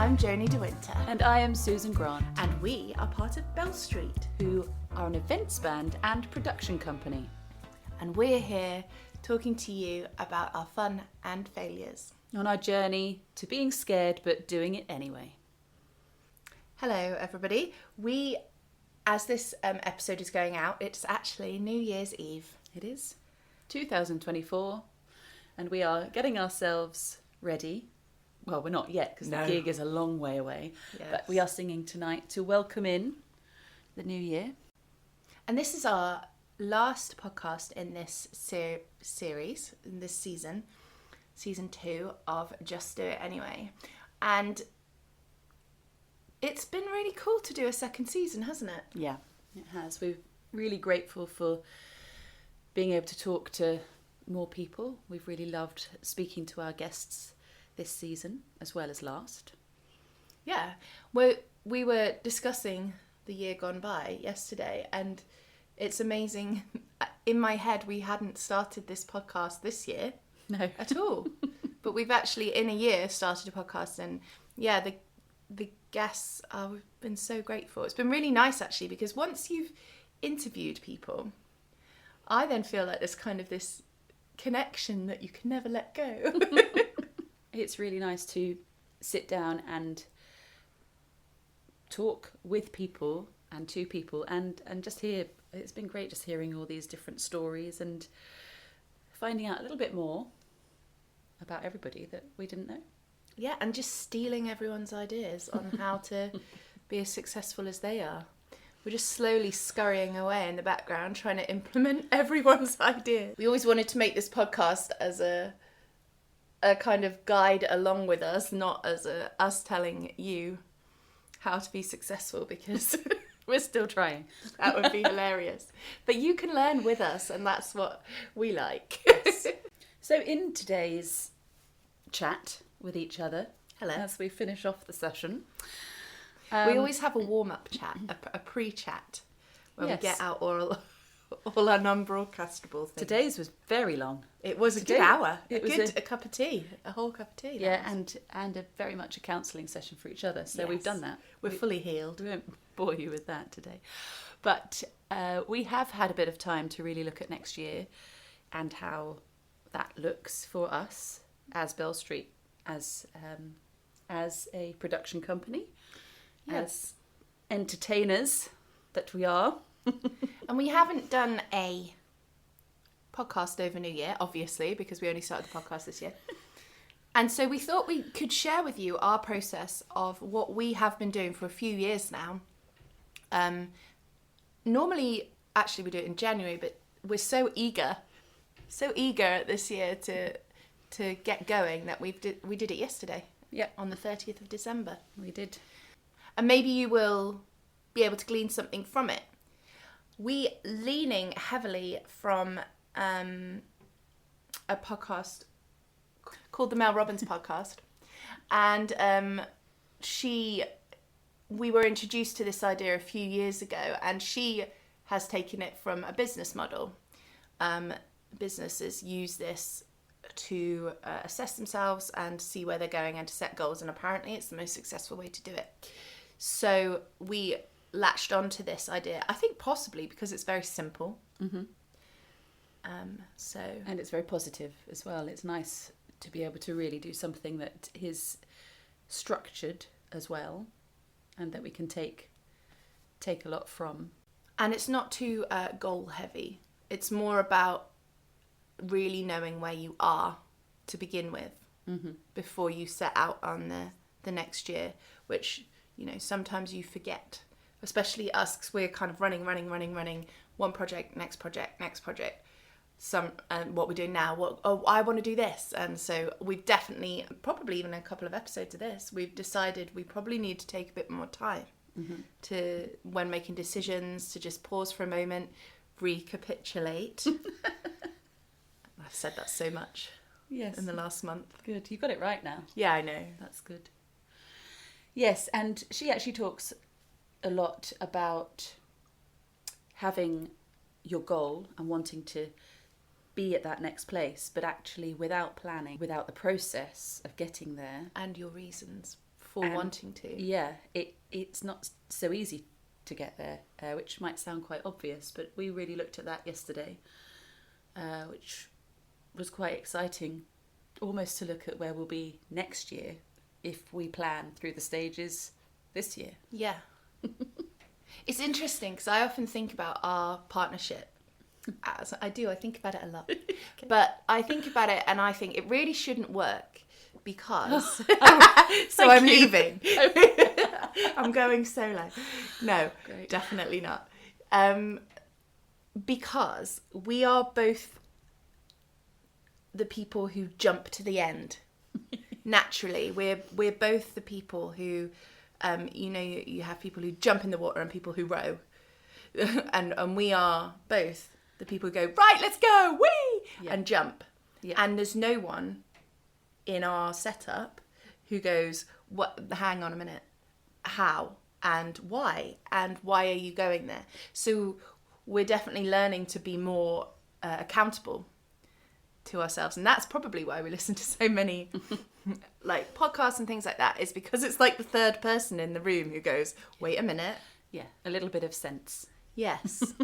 I'm Joni De Winter. And I am Susan Grant. And we are part of Bell Street. Who are an events band and production company. And we're here talking to you about our fun and failures. On our journey to being scared but doing it anyway. Hello everybody. As this episode is going out, it's actually New Year's Eve. It is 2024 and we are getting ourselves ready. Well, we're not yet because the gig is a long way away. Yes. But we are singing tonight to welcome in the new year. And this is our last podcast in this series, in this season 2 of Just Do It Anyway. And it's been really cool to do a second season, hasn't it? Yeah, it has. We're really grateful for being able to talk to more people. We've really loved speaking to our guests this season as well as last. Yeah. We were discussing the year gone by yesterday, and it's amazing. In my head, we hadn't started this podcast this year. No. At all. But we've actually, in a year, started a podcast, and yeah, the guests, we've been so grateful. It's been really nice, actually, because once you've interviewed people, I then feel like there's kind of this connection that you can never let go. It's really nice to sit down and talk with people and to people and just hear. It's been great just hearing all these different stories and finding out a little bit more about everybody that we didn't know. Yeah, and just stealing everyone's ideas on how to be as successful as they are. We're just slowly scurrying away in the background trying to implement everyone's ideas. We always wanted to make this podcast as a kind of guide along with us, not as us telling you how to be successful, because We're still trying. that would be hilarious. But you can learn with us, and that's what we like. So in today's chat with each other, Hello. as we finish off the session, We always have a warm-up chat, a pre-chat, where Yes. we get out all our non-broadcastable things. Today's was very long. It was a Today, good hour. it was a cup of tea, a whole cup of tea. Yeah, and a very much a counselling session for each other. So we've Yes. done that. We're fully healed. We won't bore you with that today. But we have had a bit of time to really look at next year and how that looks for us as Bell Street, as a production company, Yeah. as entertainers that we are. And we haven't done a podcast over New Year, obviously, because we only started the podcast this year. And so we thought we could share with you our process of what we have been doing for a few years now. Normally, actually, we do it in January, but we're so eager this year to get going that we did it yesterday. Yeah. On the 30th of December. We did. And maybe you will be able to glean something from it. We leaning heavily from a podcast called the Mel Robbins Podcast, and we were introduced to this idea a few years ago, and she has taken it from a business model. Businesses use this to assess themselves and see where they're going and to set goals, and apparently it's the most successful way to do it. So we latched onto this idea, I think possibly because it's very simple. Mm-hmm. So And it's very positive as well. It's nice to be able to really do something that is structured as well and that we can take a lot from. And it's not too goal heavy. It's more about really knowing where you are to begin with, Mm-hmm. before you set out on the next year, which, sometimes you forget, especially us, because we're kind of running, one project, next project. What we're doing now, I want to do this. And so we've definitely, probably even a couple of episodes of this, we've decided we probably need to take a bit more time to, when making decisions, to just pause for a moment, recapitulate. I've said that so much Yes. in the last month. Good. You got it right now. Yeah, I know. That's good. Yes, and she actually talks a lot about having your goal and wanting to be at that next place, but actually without planning, without the process of getting there. And your reasons For wanting to. Yeah, it's not so easy to get there, which might sound quite obvious, but we really looked at that yesterday, which was quite exciting, almost to look at where we'll be next year if we plan through the stages this year. Yeah. It's interesting because I often think about our partnership. As I think about it a lot. Okay. But I think about it and I think it really shouldn't work because... so I'm leaving. I'm going solo. No, Great. Definitely not. Because we are both the people who jump to the end. Naturally, we're both the people who, you have people who jump in the water and people who row, and we are both the people who go, right, let's go, whee, and jump. Yeah. And there's no one in our setup who goes, what? Hang on a minute, how and why are you going there? So we're definitely learning to be more accountable to ourselves, and that's probably why we listen to so many like podcasts and things like that, is because it's like the third person in the room who goes, wait a minute. Yeah, a little bit of sense. Yes.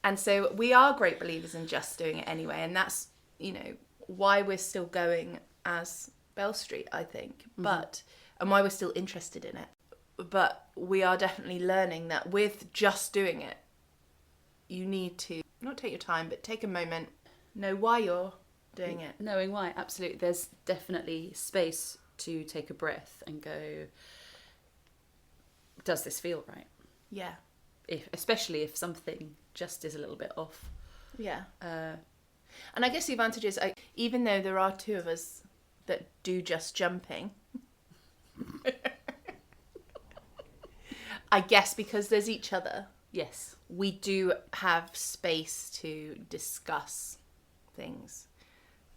And so we are great believers in just doing it anyway, and that's why we're still going as Bell Street, I think. But and why we're still interested in it. But we are definitely learning that with just doing it, you need to not take your time, but take a moment, know why you're doing it. Knowing why, absolutely. There's definitely space to take a breath and go, does this feel right? Yeah. Especially if something just is a little bit off. Yeah. And I guess the advantage is, even though there are two of us that do just jumping, I guess because there's each other. Yes. We do have space to discuss things.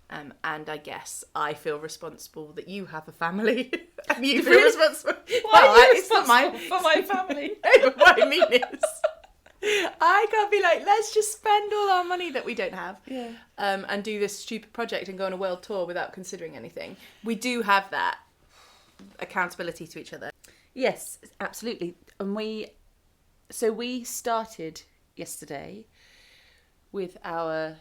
And I guess I feel responsible that you have a family. And you feel responsible. Why are you responsible for my family? What I mean is, I can't be like, let's just spend all our money that we don't have, and do this stupid project and go on a world tour without considering anything. We do have that accountability to each other. Yes, absolutely. And we started yesterday with our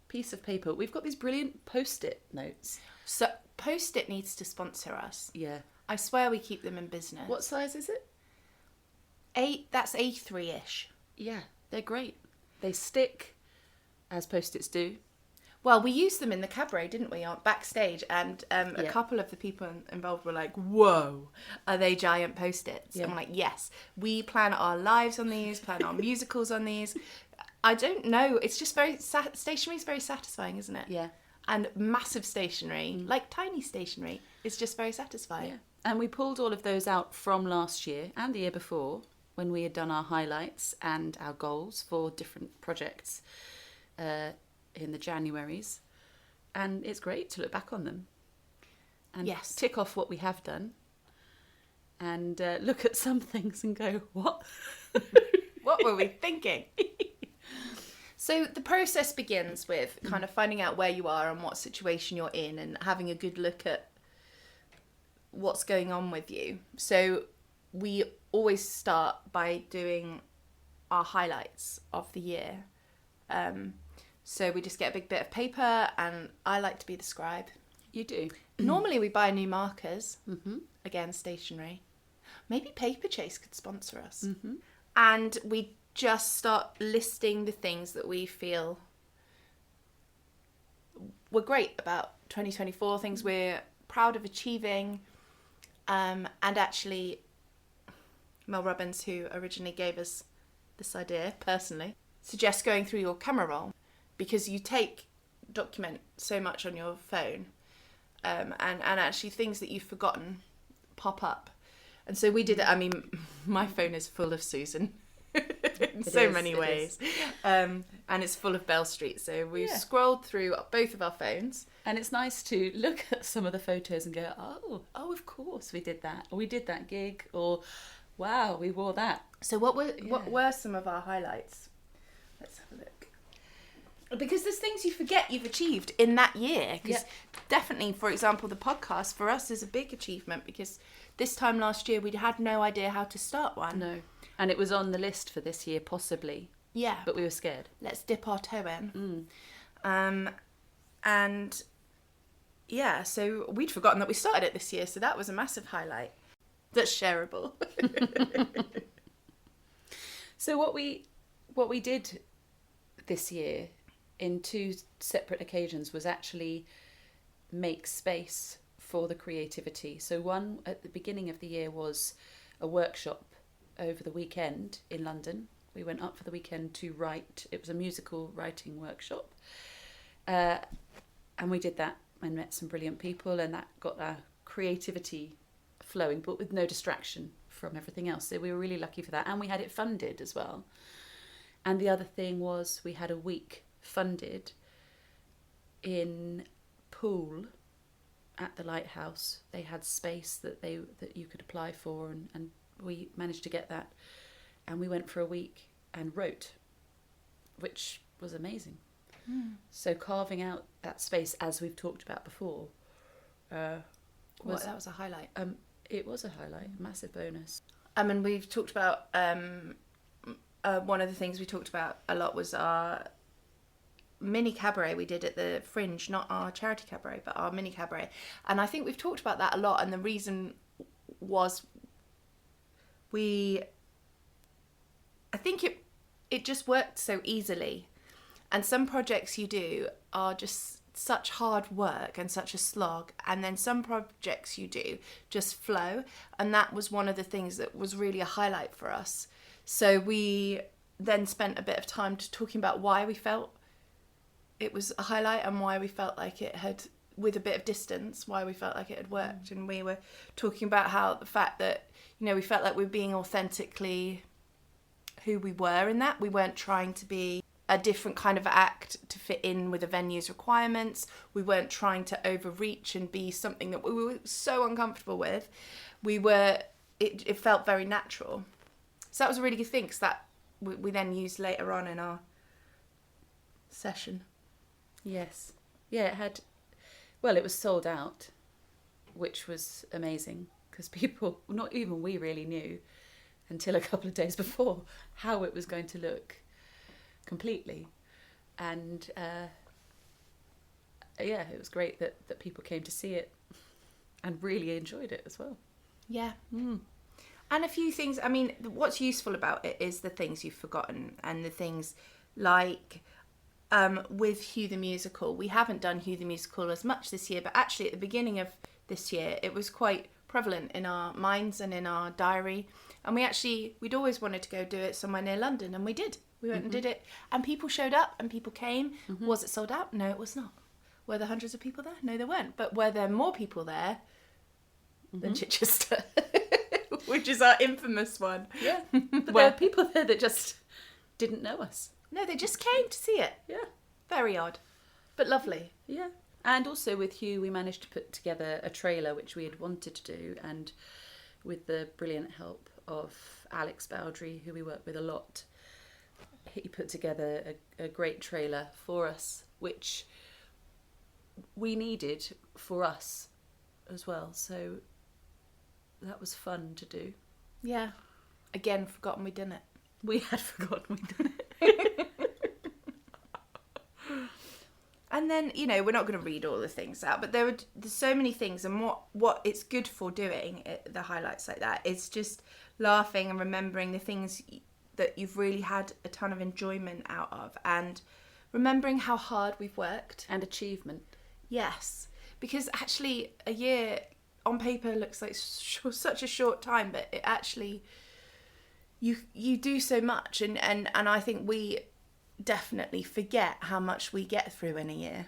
piece of paper. We've got these brilliant Post-it notes. So Post-it needs to sponsor us. Yeah. I swear we keep them in business. What size is it? That's A3-ish. Yeah, they're great. They stick, as Post-its do. Well, we used them in the cabaret, didn't we, backstage? And a couple of the people involved were like, whoa, are they giant Post-its? Yeah. And I'm like, yes. We plan our lives on these, plan our musicals on these. I don't know. It's just stationery is very satisfying, isn't it? Yeah. And massive stationery, like tiny stationery, is just very satisfying. Yeah. And we pulled all of those out from last year and the year before, when we had done our highlights and our goals for different projects in the Januaries. And it's great to look back on them and tick off what we have done and look at some things and go, what? What were we thinking? So the process begins with kind of finding out where you are and what situation you're in and having a good look at what's going on with you. So we always start by doing our highlights of the year. So we just get a big bit of paper and I like to be the scribe. You do? Normally we buy new markers. Mm-hmm. Again, stationery. Maybe Paper Chase could sponsor us. Mm-hmm. And we just start listing the things that we feel were great about 2024, things we're proud of achieving. And actually, Mel Robbins, who originally gave us this idea personally, suggests going through your camera roll because you document so much on your phone, and actually things that you've forgotten pop up. And so we did it. I mean, my phone is full of Susan. In so many ways. And it's full of Bell Street. So we've scrolled through both of our phones. And it's nice to look at some of the photos and go, oh, of course we did that. Or we did that gig. Or, wow, we wore that. So what were some of our highlights? Let's have a look. Because there's things you forget you've achieved in that year. Because definitely, for example, the podcast for us is a big achievement, because this time last year we had no idea how to start one. No. And it was on the list for this year, possibly. Yeah. But we were scared. Let's dip our toe in. And yeah, so we'd forgotten that we started it this year, so that was a massive highlight. That's shareable. So what we did this year in 2 separate occasions was actually make space for the creativity. So one at the beginning of the year was a workshop over the weekend in London. We went up for the weekend to write. It was a musical writing workshop. And we did that and met some brilliant people, and that got our creativity flowing, but with no distraction from everything else. So we were really lucky for that. And we had it funded as well. And the other thing was we had a week funded in Poole at the Lighthouse. They had space that you could apply for, and we managed to get that. And we went for a week and wrote, which was amazing. So carving out that space, as we've talked about before, That was a highlight. It was a highlight, a massive bonus. And we've talked about one of the things we talked about a lot was our mini cabaret we did at the Fringe, not our charity cabaret, but our mini cabaret. And I think we've talked about that a lot, and the reason was I think it just worked so easily. And some projects you do are just such hard work and such a slog, and then some projects you do just flow, and that was one of the things that was really a highlight for us. So we then spent a bit of time talking about why we felt it was a highlight and why we felt like it had, with a bit of distance, why we felt like it had worked. And we were talking about how the fact that, we felt like we were being authentically who we were in that. We weren't trying to be a different kind of act to fit in with a venue's requirements. We weren't trying to overreach and be something that we were so uncomfortable with. It felt very natural. So that was a really good thing, because that we then used later on in our session. Yes. Yeah, it was sold out, which was amazing, because people, not even we really knew until a couple of days before how it was going to look completely. And it was great that people came to see it and really enjoyed it as well. Yeah. And a few things, what's useful about it is the things you've forgotten, and the things like with Hugh the Musical. We haven't done Hugh the Musical as much this year, but actually at the beginning of this year it was quite prevalent in our minds and in our diary. And we'd always wanted to go do it somewhere near London, and we did. We went and did it, and people showed up and people came. Was it sold out? No, it was not. Were there hundreds of people there? No, there weren't. But were there more people there than Chichester? Which is our infamous one. Yeah. But there were people there that just didn't know us. No, they just came to see it. Yeah. Very odd, but lovely. Yeah. And also with Hugh, we managed to put together a trailer, which we had wanted to do, and with the brilliant help of Alex Bowdry, who we work with a lot, he put together a great trailer for us, which we needed for us as well. So that was fun to do. Yeah. Again, forgotten we'd done it. We had forgotten we'd done it. And then, we're not going to read all the things out, but there's so many things, and what it's good for doing, the highlights like that, is just laughing and remembering the things that you've really had a ton of enjoyment out of, and remembering how hard we've worked. And achievement. Yes, because actually a year on paper looks like such a short time, but it actually, you do so much, and I think we definitely forget how much we get through in a year.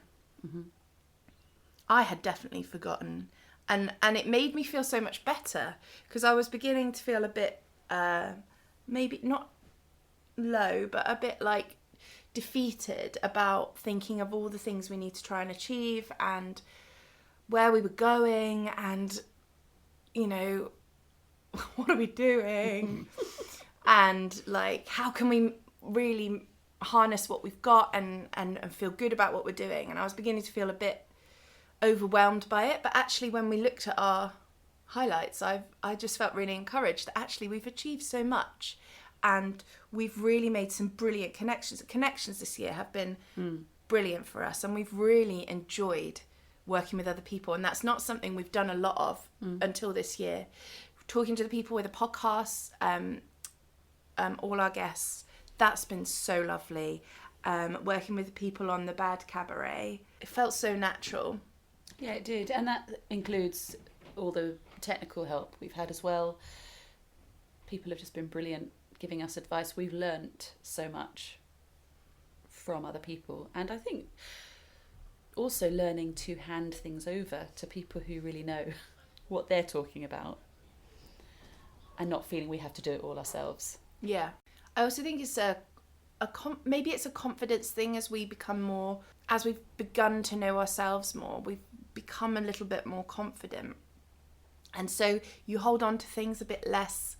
I had definitely forgotten, and it made me feel so much better, because I was beginning to feel a bit maybe not low, but a bit like defeated about thinking of all the things we need to try and achieve, and where we were going, and what are we doing? And like, how can we really harness what we've got and feel good about what we're doing. And I was beginning to feel a bit overwhelmed by it. But actually, when we looked at our highlights, I just felt really encouraged that actually we've achieved so much, and we've really made some brilliant connections. The connections this year have been brilliant for us, and we've really enjoyed working with other people. And that's not something we've done a lot of until this year. Talking to the people with the podcasts, all our guests, that's been so lovely. Working with the people on the Bad Cabaret, it felt so natural. Yeah, it did. And that includes all the technical help we've had as well. People have just been brilliant giving us advice. We've learnt so much from other people. And I think also learning to hand things over to people who really know what they're talking about and not feeling we have to do it all ourselves. Yeah. I also think it's maybe it's a confidence thing as we become more, as we've begun to know ourselves more, we've become a little bit more confident. And so you hold on to things a bit less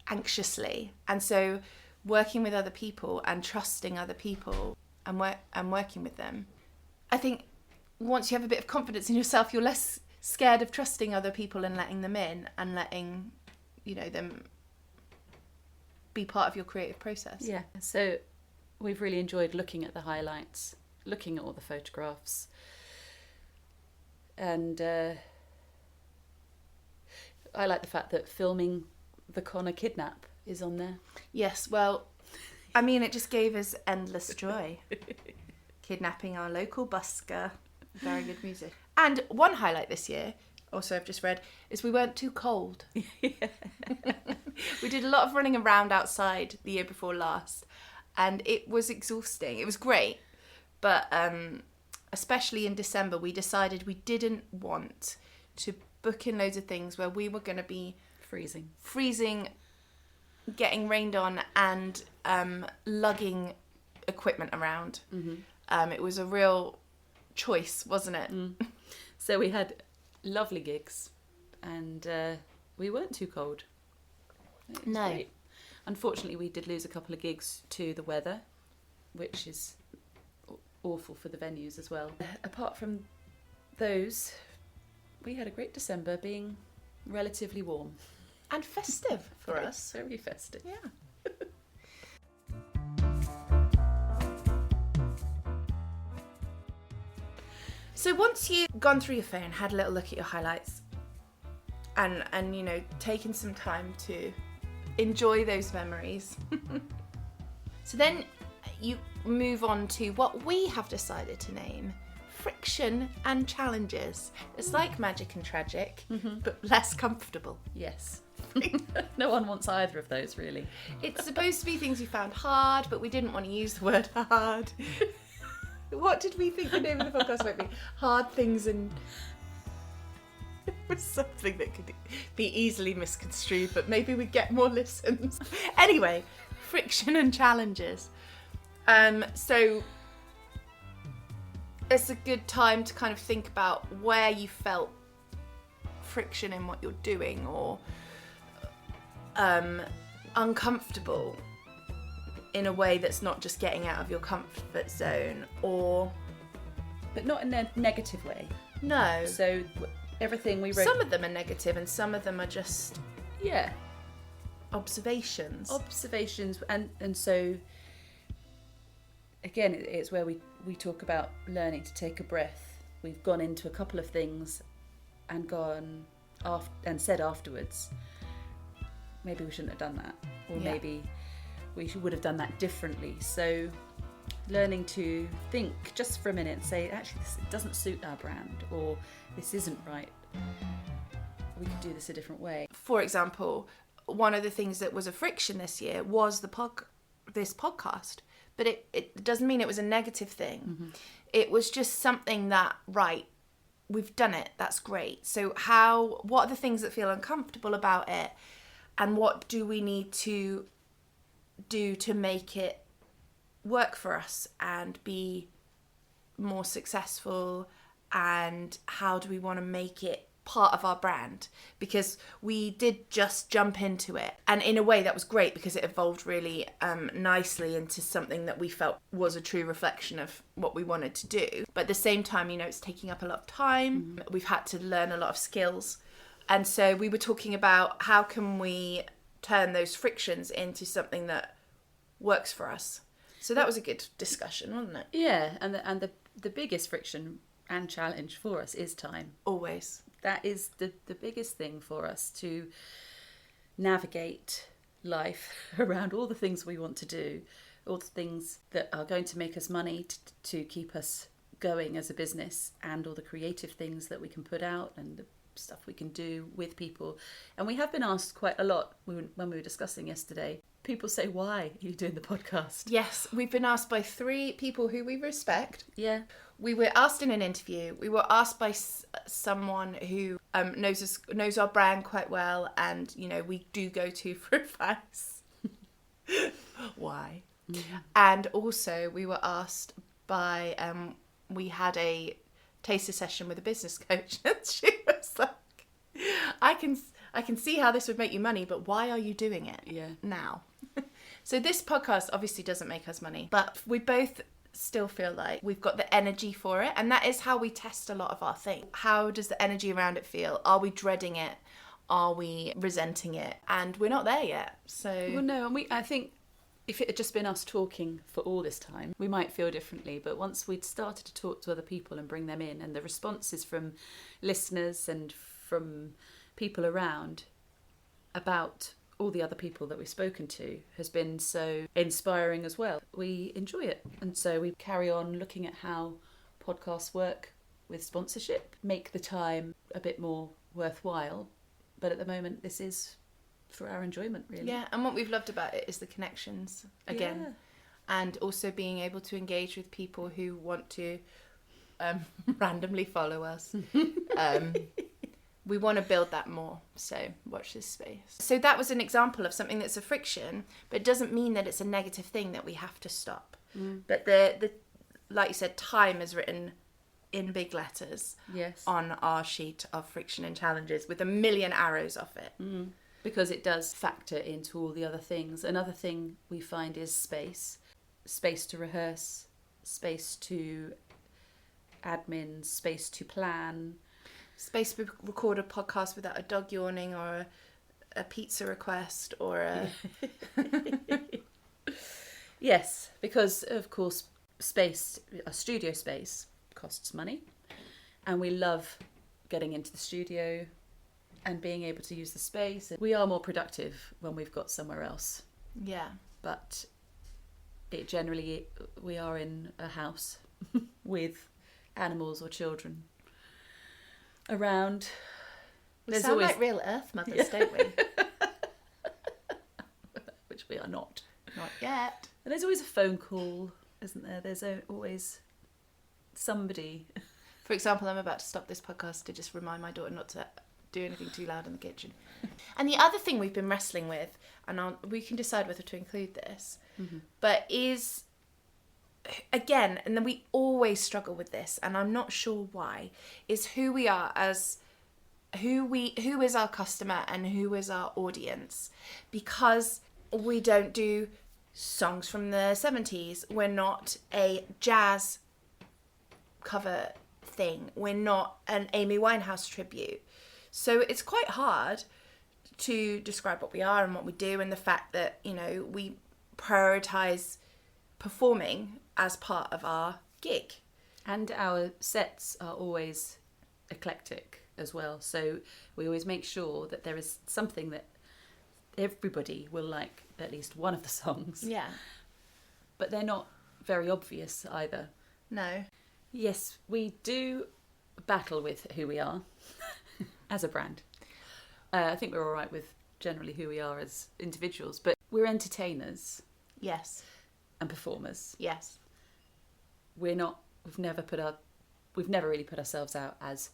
anxiously. And so working with other people and trusting other people and working with them, I think once you have a bit of confidence in yourself, you're less scared of trusting other people and letting them in and letting, them be part of your creative process. Yeah. So we've really enjoyed looking at the highlights, looking at all the photographs. And I like the fact that filming the Connor kidnap is on there. Yes, well, I mean, it just gave us endless joy. Kidnapping our local busker. Very good music. And one highlight this year, also I've just read, is we weren't too cold. We did a lot of running around outside the year before last, and it was exhausting. It was great, but especially in December, we decided we didn't want to book in loads of things where we were going to be freezing, getting rained on, and lugging equipment around. Mm-hmm. It was a real choice, wasn't it? So we had lovely gigs, and we weren't too cold. It was great. Unfortunately, we did lose a couple of gigs to the weather, which is awful for the venues as well. Apart from those, we had a great December, being relatively warm. And festive for us. Very festive. Yeah. So once you've gone through your phone, had a little look at your highlights, and taken some time to enjoy those memories, so then you move on to what we have decided to name friction and challenges. It's like Magic and Tragic, but less comfortable. Yes. No one wants either of those, really. It's supposed to be things we found hard, but we didn't want to use the word hard. What did we think the name of the podcast might be? Hard things and... It was something that could be easily misconstrued, but maybe we'd get more listens. Anyway, friction and challenges. So it's a good time to kind of think about where you felt friction in what you're doing, or uncomfortable in a way that's not just getting out of your comfort zone, or... But not in a negative way. No. So everything we wrote... Some of them are negative and some of them are just... Yeah. Observations. And so... Again, it's where we talk about learning to take a breath. We've gone into a couple of things and gone and said afterwards, maybe we shouldn't have done that, or maybe we would have done that differently. So learning to think just for a minute and say, actually, this doesn't suit our brand, or this isn't right. We could do this a different way. For example, one of the things that was a friction this year was this podcast. But it doesn't mean it was a negative thing. Mm-hmm. It was just something that, right, we've done it, that's great. So what are the things that feel uncomfortable about it? And what do we need to do to make it work for us and be more successful? And how do we want to make it part of our brand, because we did just jump into it, and in a way that was great because it evolved really nicely into something that we felt was a true reflection of what we wanted to do. But at the same time, it's taking up a lot of time. We've had to learn a lot of skills, and so we were talking about how can we turn those frictions into something that works for us. So that was a good discussion, wasn't it? Yeah, and the biggest friction and challenge for us is time. Always. That is the biggest thing for us, to navigate life around all the things we want to do, all the things that are going to make us money to keep us going as a business, and all the creative things that we can put out and the stuff we can do with people. And we have been asked quite a lot when we were discussing yesterday. People say, why are you doing the podcast? Yes, we've been asked by 3 people who we respect. Yeah. We were asked in an interview. We were asked by someone who knows our brand quite well, and we do go to for advice. Why? Mm-hmm. And also we were asked by we had a taster session with a business coach, and she was like, I can see how this would make you money, but why are you doing it now? So this podcast obviously doesn't make us money, but we both still feel like we've got the energy for it, and that is how we test a lot of our things. How does the energy around it feel? Are we dreading it? Are we resenting it? And we're not there yet. So Well, no, and I think if it had just been us talking for all this time, we might feel differently. But once we'd started to talk to other people and bring them in, and the responses from listeners and from people around about all the other people that we've spoken to has been so inspiring as well. We enjoy it. And so we carry on looking at how podcasts work with sponsorship, make the time a bit more worthwhile. But at the moment, this is for our enjoyment, really. yeah, and what we've loved about it is the connections again. Yeah. And also being able to engage with people who want to randomly follow us. We want to build that more, so watch this space. So that was an example of something that's a friction, but it doesn't mean that it's a negative thing that we have to stop. But the like you said, time is written in big letters on our sheet of friction and challenges with a million arrows off it. Because it does factor into all the other things. Another thing we find is space to rehearse, space to admin, space to plan. Space to record a podcast without a dog yawning or a pizza request or a... Yes, because of course a studio space costs money, and we love getting into the studio and being able to use the space. We are more productive when we've got somewhere else. Yeah. But we are in a house with animals or children around. We sound like real Earth mothers, don't we? Which we are not. Not yet. And there's always a phone call, isn't there? There's always somebody. For example, I'm about to stop this podcast to just remind my daughter not to do anything too loud in the kitchen. And the other thing we've been wrestling with, and we can decide whether to include this, but is, again, and then we always struggle with this, and I'm not sure why, is who we are as who is our customer and who is our audience. Because we don't do songs from the 70s, we're not a jazz cover thing, we're not an Amy Winehouse tribute. So it's quite hard to describe what we are and what we do, and the fact that, we prioritise performing as part of our gig. And our sets are always eclectic as well. So we always make sure that there is something that everybody will like, at least one of the songs. Yeah. But they're not very obvious either. No. Yes, we do battle with who we are as a brand. I think we're all right with generally who we are as individuals, but we're entertainers. Yes. And performers. Yes. We've never really put ourselves out as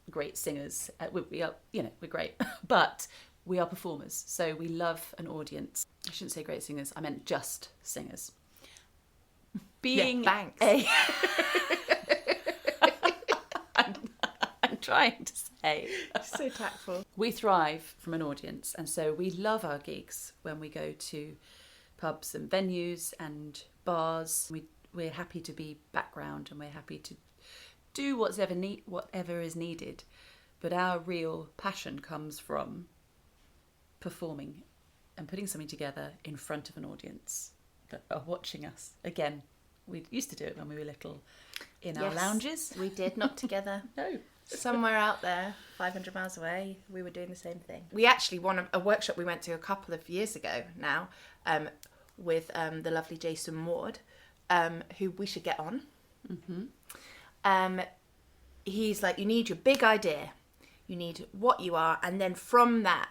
great singers. We are, we're great, but we are performers. So we love an audience. I shouldn't say great singers. I meant just singers. Being thanks. I'm trying to say. So tactful. We thrive from an audience, and so we love our gigs when we go to pubs and venues and bars. We're happy to be background, and we're happy to do whatever is needed. But our real passion comes from performing and putting something together in front of an audience that are watching us. Again, we used to do it when we were little in our lounges. We did, not together. No. Somewhere out there, 500 miles away, we were doing the same thing. We actually won a workshop we went to a couple of years ago now with the lovely Jason Ward, who we should get on. Mm-hmm. He's like, you need your big idea. You need what you are. And then from that,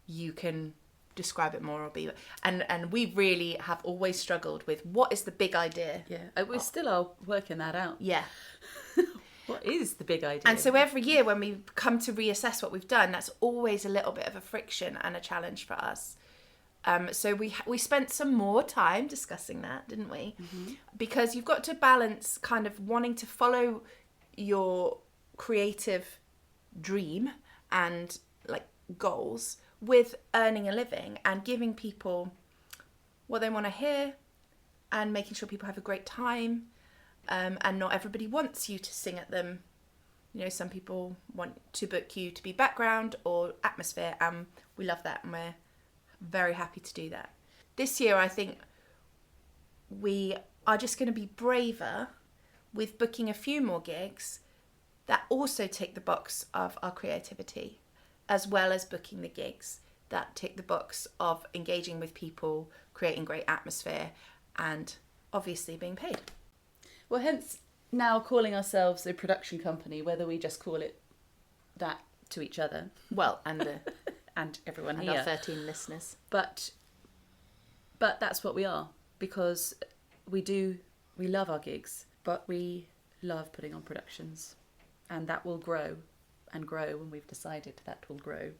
you can describe it more or be. And we really have always struggled with what is the big idea. Yeah, we still are working that out. Yeah. What is the big idea? And so every year when we come to reassess what we've done, that's always a little bit of a friction and a challenge for us. So we spent some more time discussing that, didn't we? Mm-hmm. Because you've got to balance kind of wanting to follow your creative dream and like goals with earning a living and giving people what they want to hear and making sure people have a great time. And not everybody wants you to sing at them. You know, some people want to book you to be background or atmosphere, and we love that, and we're very happy to do that. This year, I think we are just going to be braver with booking a few more gigs that also tick the box of our creativity, as well as booking the gigs that tick the box of engaging with people, creating great atmosphere, and obviously being paid. Well, hence now calling ourselves a production company, whether we just call it that to each other. Well, and and everyone and here. our 13 listeners. But that's what we are, because we love our gigs, but we love putting on productions, and that will grow and grow when we've decided that will grow.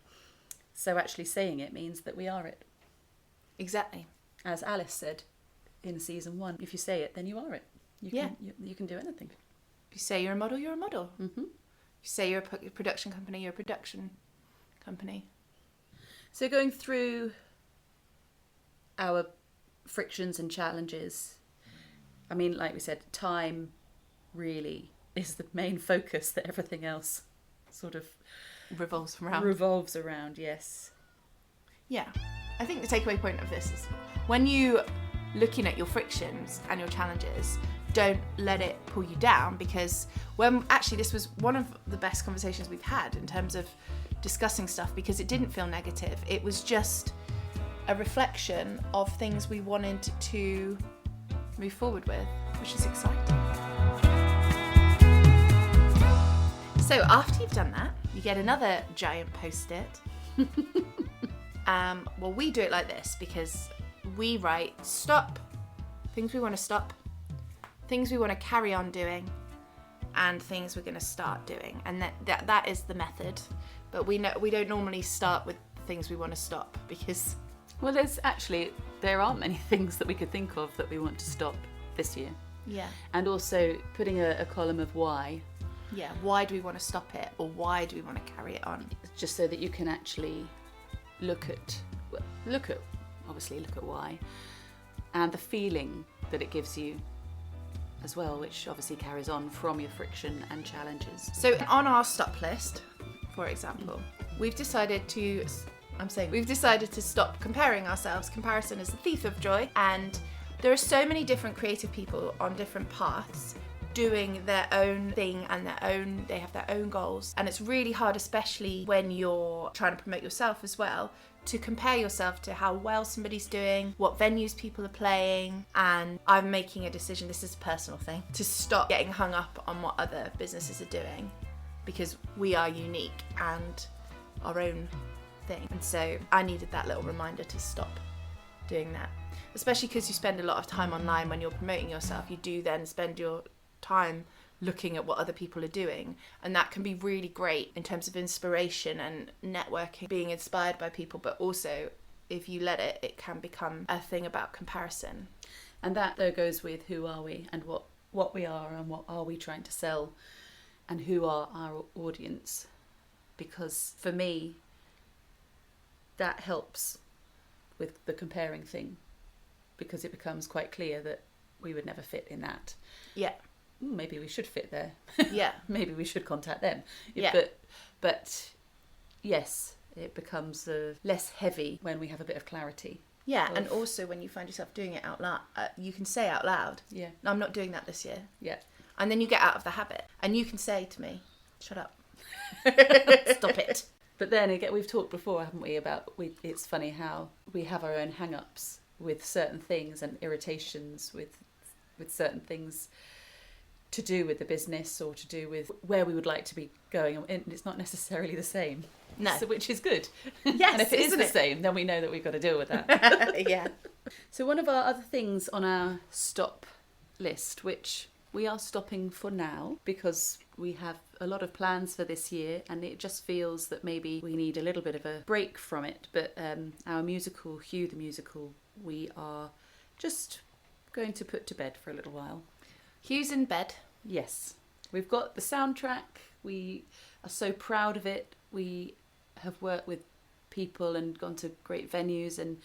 So actually saying it means that we are it. Exactly. As Alice said in season 1, if you say it, then you are it. You can do anything. If you say you're a model, you're a model. Mm-hmm. If you say you're a production company, you're a production company. So going through our frictions and challenges, I mean, like we said, time really is the main focus that everything else sort of revolves around, yes. Yeah. I think the takeaway point of this is when you looking at your frictions and your challenges, don't let it pull you down, because this was one of the best conversations we've had in terms of discussing stuff, because it didn't feel negative. It was just a reflection of things we wanted to move forward with, which is exciting. So after you've done that, you get another giant post-it. Well, we do it like this because we write stop, things we want to stop, things we want to carry on doing, and things we're going to start doing. And that is the method. But we don't normally start with things we want to stop, because... Well, there aren't many things that we could think of that we want to stop this year. Yeah. And also putting a column of why. Yeah, why do we want to stop it, or why do we want to carry it on? Just so that you can actually look at why, and the feeling that it gives you as well, which obviously carries on from your friction and challenges. So on our stop list, for example, we've decided to stop comparing ourselves. Comparison is the thief of joy, and there are so many different creative people on different paths doing their own thing, and they have their own goals, and it's really hard, especially when you're trying to promote yourself as well, to compare yourself to how well somebody's doing, what venues people are playing. And I'm making a decision, this is a personal thing, to stop getting hung up on what other businesses are doing, because we are unique and our own thing. And so I needed that little reminder to stop doing that, especially because you spend a lot of time online when you're promoting yourself. You do then spend your time looking at what other people are doing, and that can be really great in terms of inspiration and networking, being inspired by people, but also if you let it can become a thing about comparison. And that though goes with who are we and what we are and what are we trying to sell and who are our audience, because for me that helps with the comparing thing, because it becomes quite clear that we would never fit in that. Yeah. Maybe we should fit there. Yeah. Maybe we should contact them. Yeah. But yes, it becomes less heavy when we have a bit of clarity. Yeah, and also when you find yourself doing it out loud, you can say out loud, Yeah. "No, I'm not doing that this year." Yeah. And then you get out of the habit, and you can say to me, "Shut up, stop it." But then again, we've talked before, haven't we, about it's funny how we have our own hang-ups with certain things and irritations with certain things to do with the business or to do with where we would like to be going, and it's not necessarily the same. No. So, which is good. Yes, and if it is isn't the it? same, then we know that we've got to deal with that. Yeah. So one of our other things on our stop list, which we are stopping for now because we have a lot of plans for this year and it just feels that maybe we need a little bit of a break from it. But our musical, Hugh the Musical, we are just going to put to bed for a little while. Hugh's in bed. Yes. We've got the soundtrack. We are so proud of it. We have worked with people and gone to great venues, and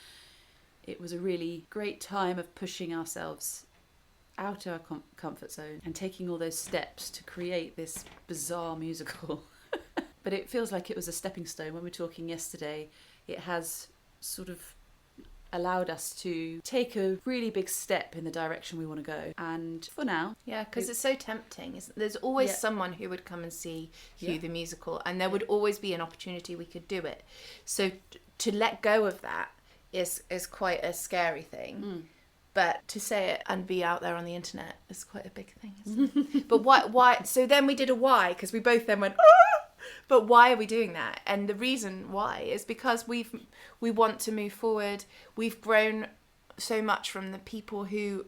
it was a really great time of pushing ourselves out of our comfort zone and taking all those steps to create this bizarre musical. But it feels like it was a stepping stone. When we were talking yesterday, it has sort of allowed us to take a really big step in the direction we want to go. And for now... Yeah, because it's so tempting. There's always someone who would come and see Hugh the Musical, and there would always be an opportunity we could do it. So to let go of that is quite a scary thing. But to say it and be out there on the internet is quite a big thing, isn't it? But why? So then we did a why, because we both then went, "Ah!" But why are we doing that? And the reason why is because we want to move forward. We've grown so much from the people who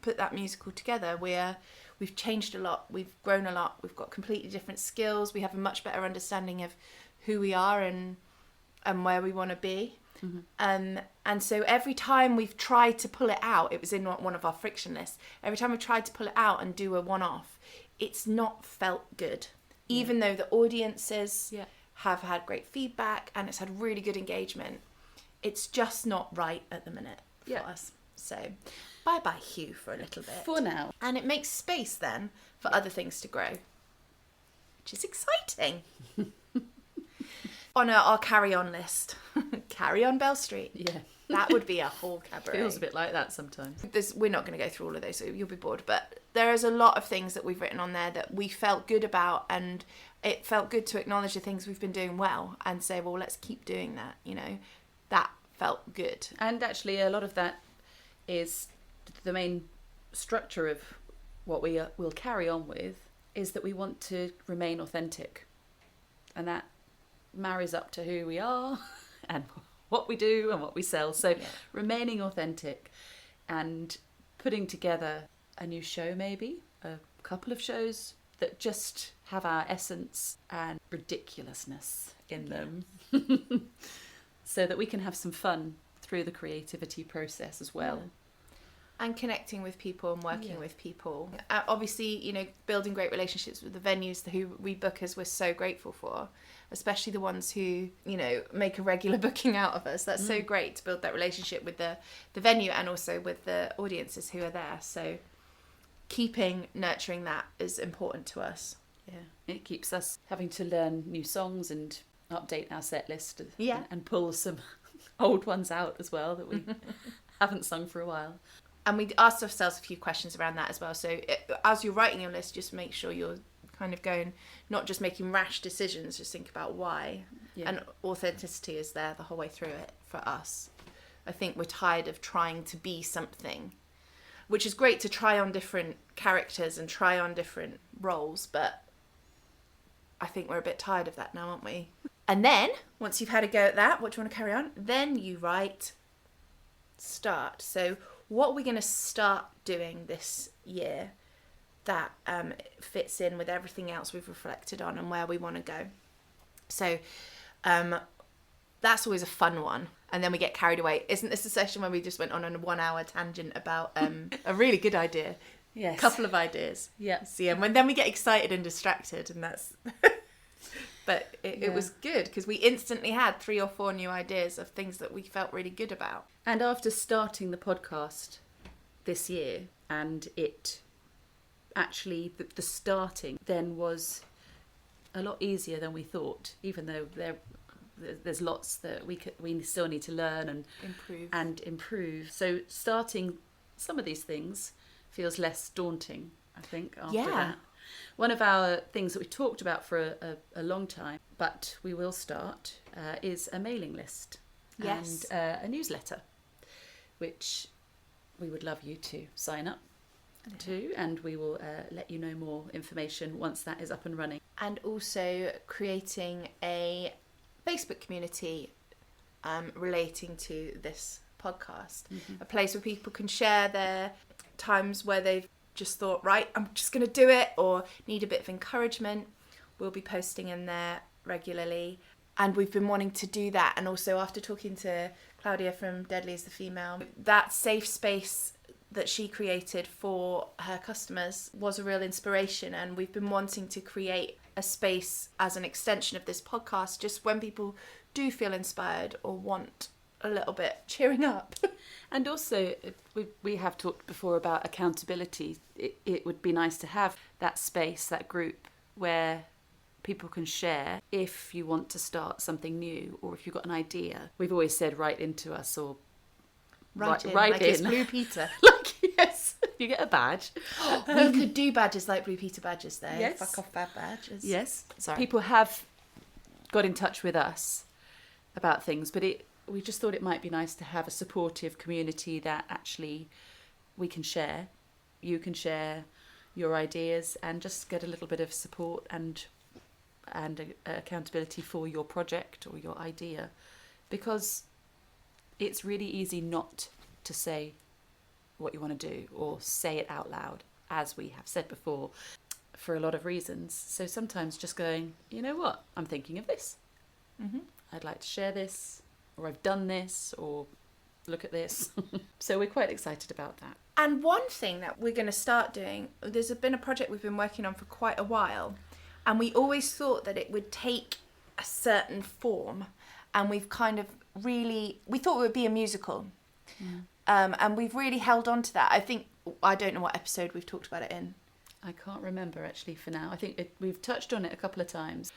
put that musical together. We've changed a lot. We've grown a lot. We've got completely different skills. We have a much better understanding of who we are and where we want to be. Mm-hmm. And so every time we've tried to pull it out, it was in one of our friction lists. Every time we've tried to pull it out and do a one-off, it's not felt good. Even though the audiences have had great feedback and it's had really good engagement, it's just not right at the minute for us. So bye-bye Hugh for a little bit. For now. And it makes space then for other things to grow, which is exciting. On our carry-on list, Carry On Bell Street. Yeah. That would be a whole cabaret. Feels a bit like that sometimes. We're not going to go through all of those, so you'll be bored. But there is a lot of things that we've written on there that we felt good about, and it felt good to acknowledge the things we've been doing well and say, well, let's keep doing that. You know, that felt good. And actually, a lot of that is the main structure of what we will carry on with, is that we want to remain authentic, and that marries up to who we are and what we do and what we sell. So remaining authentic and putting together a new show, maybe a couple of shows that just have our essence and ridiculousness in them so that we can have some fun through the creativity process as well. And connecting with people and working with people. Obviously, you know, building great relationships with the venues who we book as we're so grateful for, especially the ones who, you know, make a regular booking out of us. That's so great to build that relationship with the venue and also with the audiences who are there. So nurturing that is important to us. Yeah, it keeps us having to learn new songs and update our set list and pull some old ones out as well that we haven't sung for a while. And we asked ourselves a few questions around that as well. So as you're writing your list, just make sure you're kind of going, not just making rash decisions, just think about why. Yeah. And authenticity is there the whole way through it for us. I think we're tired of trying to be something, which is great to try on different characters and try on different roles, but I think we're a bit tired of that now, aren't we? And then, once you've had a go at that, what do you want to carry on? Then you write start. So what are we going to start doing this year that fits in with everything else we've reflected on and where we want to go? So that's always a fun one. And then we get carried away. Isn't this a session where we just went on a 1 hour tangent about a really good idea? Yes. couple of ideas. Yeah. See, and then we get excited and distracted, and that's. But it was good because we instantly had 3 or 4 new ideas of things that we felt really good about. And after starting the podcast this year, and it actually, the starting then was a lot easier than we thought, even though there's lots that we still need to learn and improve. So starting some of these things feels less daunting, I think, after that. One of our things that we talked about for a long time, but we will start, is a mailing list. Yes. And a newsletter, which we would love you to sign up to, and we will let you know more information once that is up and running. And also creating a Facebook community relating to this podcast. A place where people can share their times where they've just thought, right, I'm just going to do it, or need a bit of encouragement. We'll be posting in there regularly. And we've been wanting to do that. And also after talking to Claudia from Deadly is the Female, that safe space that she created for her customers was a real inspiration. And we've been wanting to create a space as an extension of this podcast, just when people do feel inspired or want a little bit cheering up. And also, we have talked before about accountability. It would be nice to have that space, that group, where people can share if you want to start something new, or if you've got an idea. We've always said write into us, or Write in, like it's Blue Peter. Like, yes, you get a badge. We could do badges like Blue Peter badges there. Yes. Fuck off bad badges. Yes. Sorry. People have got in touch with us about things, but we just thought it might be nice to have a supportive community that actually we can share. You can share your ideas and just get a little bit of support and accountability for your project or your idea, because it's really easy not to say what you want to do or say it out loud, as we have said before, for a lot of reasons. So sometimes just going, you know what, I'm thinking of this. I'd like to share this, or I've done this, or look at this. So we're quite excited about that. And one thing that we're going to start doing, there's been a project we've been working on for quite a while, and we always thought that it would take a certain form, and we've kind of we thought it would be a musical. And we've really held on to that. I don't know what episode we've talked about it in. I can't remember actually for now. I think we've touched on it a couple of times,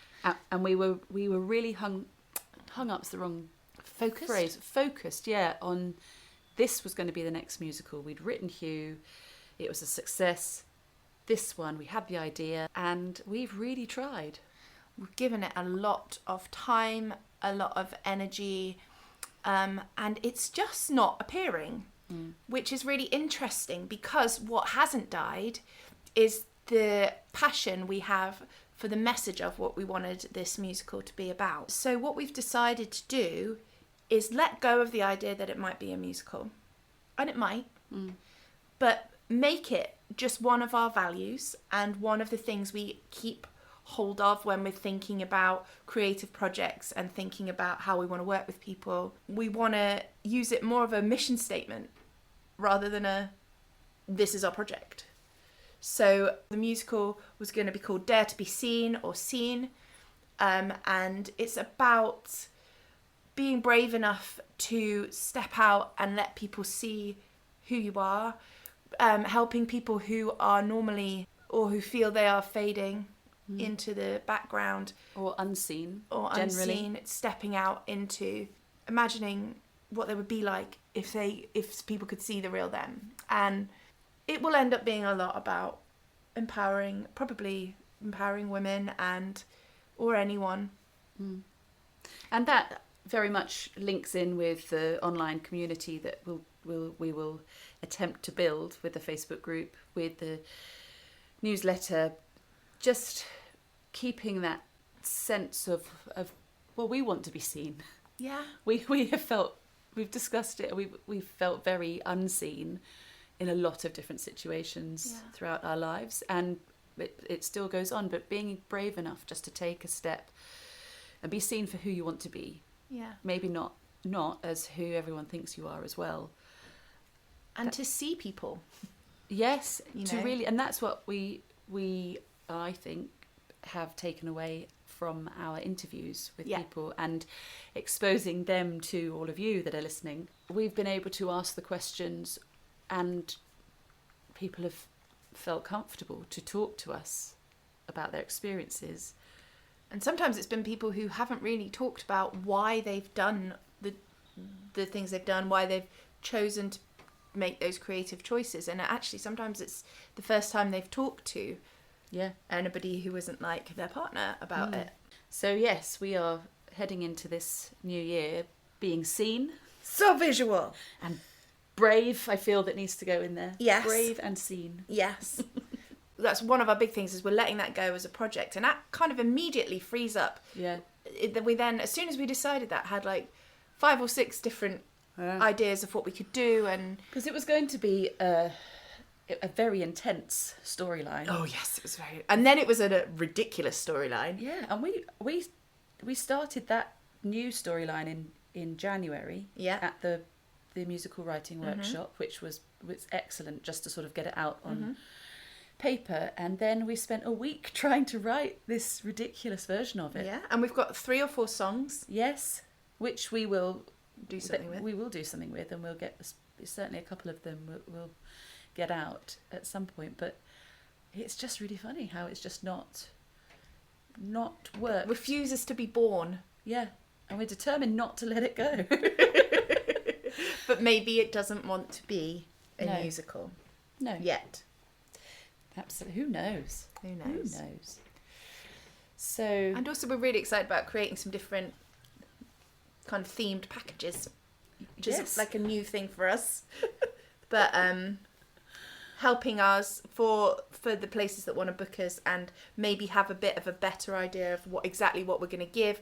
and we were really hung up's the wrong phrase. Focused, yeah, on this was going to be the next musical. We'd written Hugh, it was a success. This one, we had the idea, and we've really tried. We've given it a lot of time, a lot of energy, and it's just not appearing, which is really interesting, because what hasn't died is the passion we have for the message of what we wanted this musical to be about. So what we've decided to do is let go of the idea that it might be a musical, and it might, but make it just one of our values and one of the things we keep hold of when we're thinking about creative projects and thinking about how we want to work with people. We want to use it more of a mission statement rather than this is our project. So the musical was going to be called Dare to be Seen, or Seen, and it's about being brave enough to step out and let people see who you are, helping people who are normally, or who feel they are fading into the background, or unseen, generally. Unseen, stepping out into imagining what they would be like if people could see the real them. And it will end up being a lot about empowering women or anyone. And that very much links in with the online community that we will attempt to build with the Facebook group, with the newsletter, just keeping that sense of well, we want to be seen. Yeah. We've discussed it, we've felt very unseen in a lot of different situations throughout our lives, and it still goes on, but being brave enough just to take a step and be seen for who you want to be. Yeah. Maybe not as who everyone thinks you are as well. And to see people. Yes, You to know? really, and that's what we I think have taken away from our interviews with Yeah. people and exposing them to all of you that are listening. We've been able to ask the questions, and people have felt comfortable to talk to us about their experiences. And sometimes it's been people who haven't really talked about why they've done the things they've done, why they've chosen to make those creative choices. And actually, sometimes it's the first time they've talked to Yeah. anybody who isn't like their partner about it. So yes, we are heading into this new year being seen So visual. and brave. I feel that needs to go in there. Yes. Brave and seen. Yes. That's one of our big things, is we're letting that go as a project. And that kind of immediately frees up. Yeah. We then, as soon as we decided that, had like 5 or 6 different ideas of what we could do. And Because it was going to be a very intense storyline. oh yes, it was very, and then it was a ridiculous storyline. Yeah, and we started that new storyline in January. Yeah. At the musical writing workshop, which was excellent, just to sort of get it out on paper. And then we spent a week trying to write this ridiculous version of it. Yeah, and we've got 3 or 4 songs. Yes, which we will Do something with. We will do something with, and we'll get certainly a couple of them we'll get out at some point. But it's just really funny how it's just not worked. Refuses to be born. Yeah, and we're determined not to let it go. But maybe it doesn't want to be a No. musical No, yet. absolutely. Who knows? Who knows? Who knows? So And also, we're really excited about creating some different kind of themed packages, which Yes. is like a new thing for us. But helping us for the places that want to book us and maybe have a bit of a better idea of what we're going to give.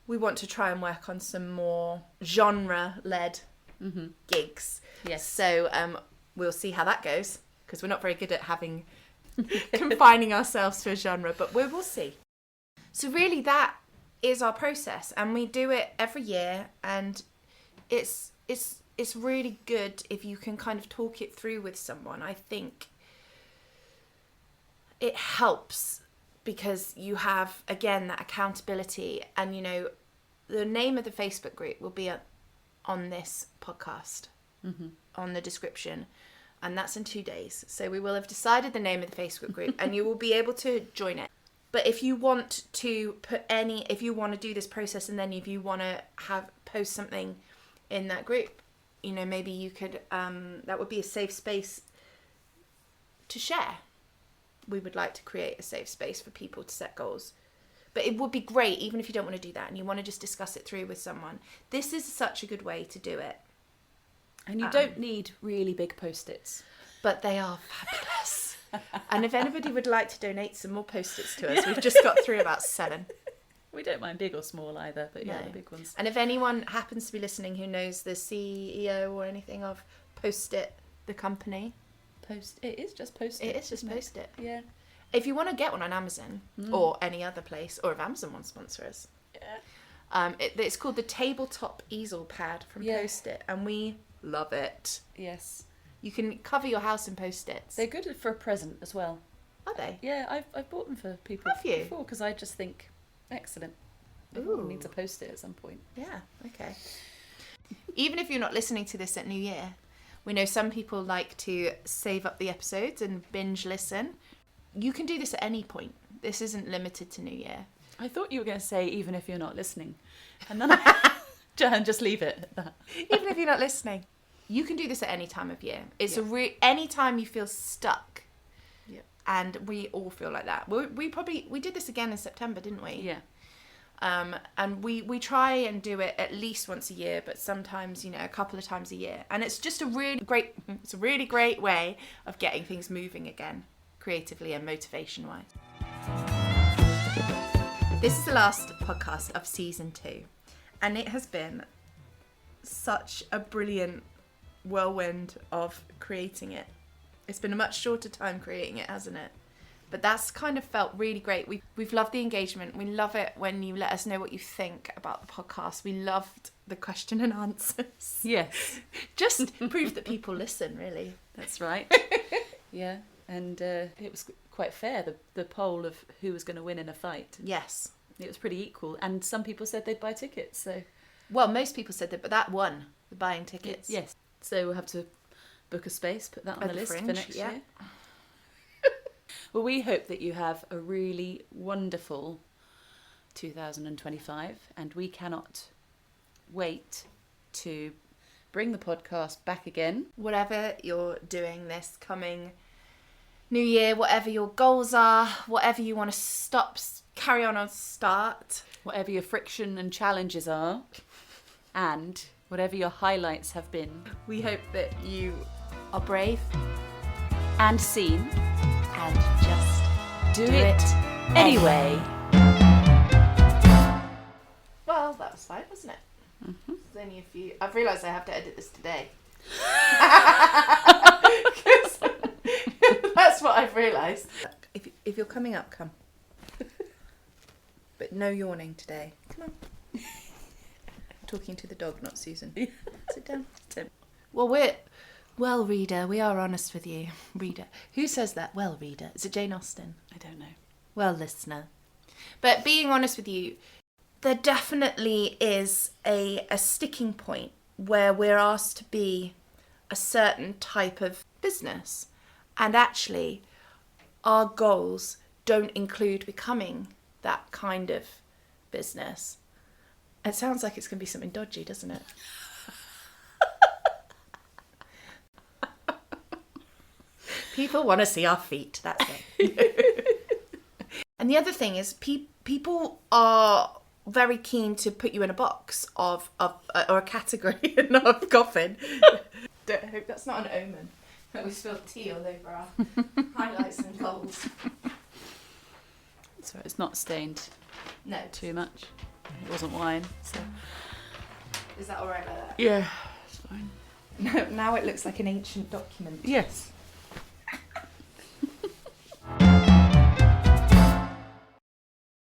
We want to try and work on some more genre-led gigs. yes, So we'll see how that goes, because we're not very good at confining ourselves to a genre, but we will see. So really, that is our process, and we do it every year, and it's really good if you can kind of talk it through with someone. I think it helps because you have, again, that accountability, and the name of the Facebook group will be on this podcast, on the description, and that's in 2 days. So we will have decided the name of the Facebook group, and you will be able to join it. But if you want to if you want to do this process, and then if you want to post something in that group, maybe you could, that would be a safe space to share. We would like to create a safe space for people to set goals. But it would be great, even if you don't want to do that and you want to just discuss it through with someone. This is such a good way to do it. and you don't need really big post-its. But they are fabulous. And if anybody would like to donate some more Post-its to us, we've just got through about 7. We don't mind big or small either, but yeah, No. the big ones. And if anyone happens to be listening who knows the CEO or anything of Post-it, the company, It is just post-it. it is just isn't it? Post-it. Yeah. If you want to get one on Amazon or any other place, or if Amazon wants to sponsor us, Yeah. it's called the Tabletop Easel Pad from Yeah. Post-it, and we love it. Yes. You can cover your house in Post-its. They're good for a present as well. Are they? Yeah, I've bought them for people Have you? before because I just think, excellent. Everyone Ooh. needs a post-it at some point. Yeah, okay. Even if you're not listening to this at New Year, we know some people like to save up the episodes and binge listen. You can do this at any point. This isn't limited to New Year. I thought you were going to say even if you're not listening, and then just leave it at that. Even if you're not listening. You can do this at any time of year. It's any time you feel stuck. Yeah. And we all feel like that. We did this again in September, didn't we? Yeah. And we try and do it at least once a year, but sometimes, a couple of times a year. And it's just a really great way of getting things moving again, creatively and motivation-wise. This is the last podcast of season 2, and it has been such a brilliant whirlwind of creating it. It's been a much shorter time creating it, hasn't it? But that's kind of felt really great. We've loved the engagement. We love it when you let us know what you think about the podcast. We loved the question and answers. Yes. Just prove that people listen, really. That's right. Yeah, and it was quite fair, the poll of who was going to win in a fight. Yes. It was pretty equal, and some people said they'd buy tickets, so... Well, most people said that, but that won, the buying tickets. Yes. So we'll have to book a space, put that on At the the list Fringe, for next yeah. year. Well, we hope that you have a really wonderful 2025, and we cannot wait to bring the podcast back again. Whatever you're doing this coming new year, whatever your goals are, whatever you want to carry on or start. Whatever your friction and challenges are, and whatever your highlights have been. We hope that you are brave And seen. and just Do it anyway. Well, that was fine, wasn't it? Mm-hmm. There's only a few. I've realised I have to edit this today. 'Cause that's what I've realised. If you're coming up, come. But no yawning today. Come on. I'm talking to the dog, not Susan. Sit down. Well, reader, we are honest with you. Reader. Who says that? Well, reader. Is it Jane Austen? I don't know. Well, listener. But being honest with you, there definitely is a sticking point where we're asked to be a certain type of business. And actually, our goals don't include becoming that kind of business. It sounds like it's going to be something dodgy, doesn't it? People want to see our feet, that's it. And the other thing is, people are very keen to put you in a box or a category of coffin. I hope that's not an omen that we spilled tea all over our highlights and goals. So it's not stained No. too much. It wasn't wine, so... Is that all right like that? Yeah, it's fine. No, now it looks like an ancient document. Yes.